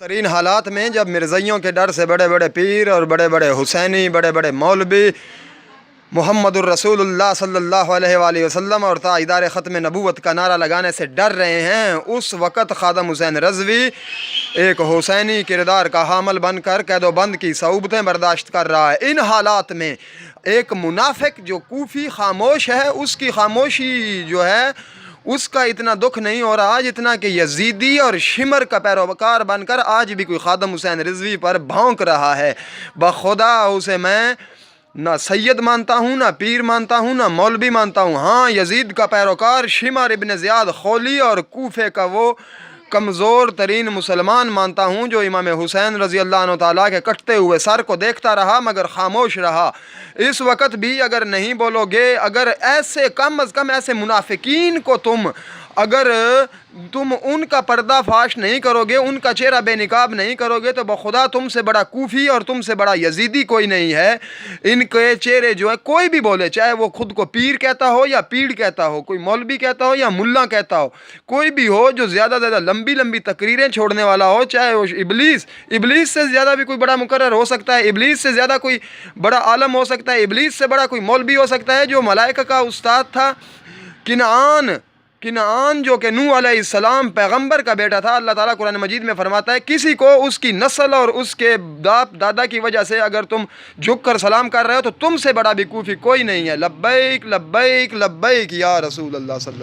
ترین حالات میں جب مرزائیوں کے ڈر سے بڑے بڑے پیر اور بڑے بڑے حسینی بڑے بڑے مولوی محمد الرسول اللہ صلی اللہ علیہ وآلہ وسلم اور تاجدار ختم نبوت کا نعرہ لگانے سے ڈر رہے ہیں، اس وقت خادم حسین رضوی ایک حسینی کردار کا حامل بن کر قید و بند کی صعوبتیں برداشت کر رہا ہے۔ ان حالات میں ایک منافق جو کوفی خاموش ہے، اس کی خاموشی جو ہے اس کا اتنا دکھ نہیں ہو رہا جتنا کہ یزیدی اور شمر کا پیروکار بن کر آج بھی کوئی خادم حسین رضوی پر بھونک رہا ہے۔ بخدا اسے میں نہ سید مانتا ہوں، نہ پیر مانتا ہوں، نہ مولوی مانتا ہوں، ہاں یزید کا پیروکار شمر ابن زیاد خولی اور کوفے کا وہ کمزور ترین مسلمان مانتا ہوں جو امام حسین رضی اللہ عنہ تعالیٰ کے کٹتے ہوئے سر کو دیکھتا رہا مگر خاموش رہا۔ اس وقت بھی اگر نہیں بولو گے، اگر ایسے کم از کم ایسے منافقین کو اگر تم ان کا پردہ فاش نہیں کرو گے، ان کا چہرہ بے نقاب نہیں کرو گے، تو بخدا تم سے بڑا کوفی اور تم سے بڑا یزیدی کوئی نہیں ہے۔ ان کے چہرے جو ہے کوئی بھی بولے، چاہے وہ خود کو پیر کہتا ہو یا پیڑ کہتا ہو، کوئی مولوی کہتا ہو یا ملا کہتا ہو، کوئی بھی ہو جو زیادہ لمبی لمبی تقریریں چھوڑنے والا ہو، چاہے وہ ابلیس سے زیادہ بھی کوئی بڑا مقرر ہو سکتا ہے، ابلیس سے زیادہ کوئی بڑا عالم ہو سکتا ہے، ابلیس سے بڑا کوئی مولوی ہو سکتا ہے جو ملائکہ کا استاد تھا۔ کنعان جو کہ نوح علیہ السلام پیغمبر کا بیٹا تھا، اللہ تعالیٰ قرآن مجید میں فرماتا ہے کسی کو اس کی نسل اور اس کے دادا کی وجہ سے اگر تم جھک کر سلام کر رہے ہو تو تم سے بڑا بھی کوفی کوئی نہیں ہے۔ لبیک لبیک لبیک یا رسول اللہ صلی اللہ علیہ وسلم۔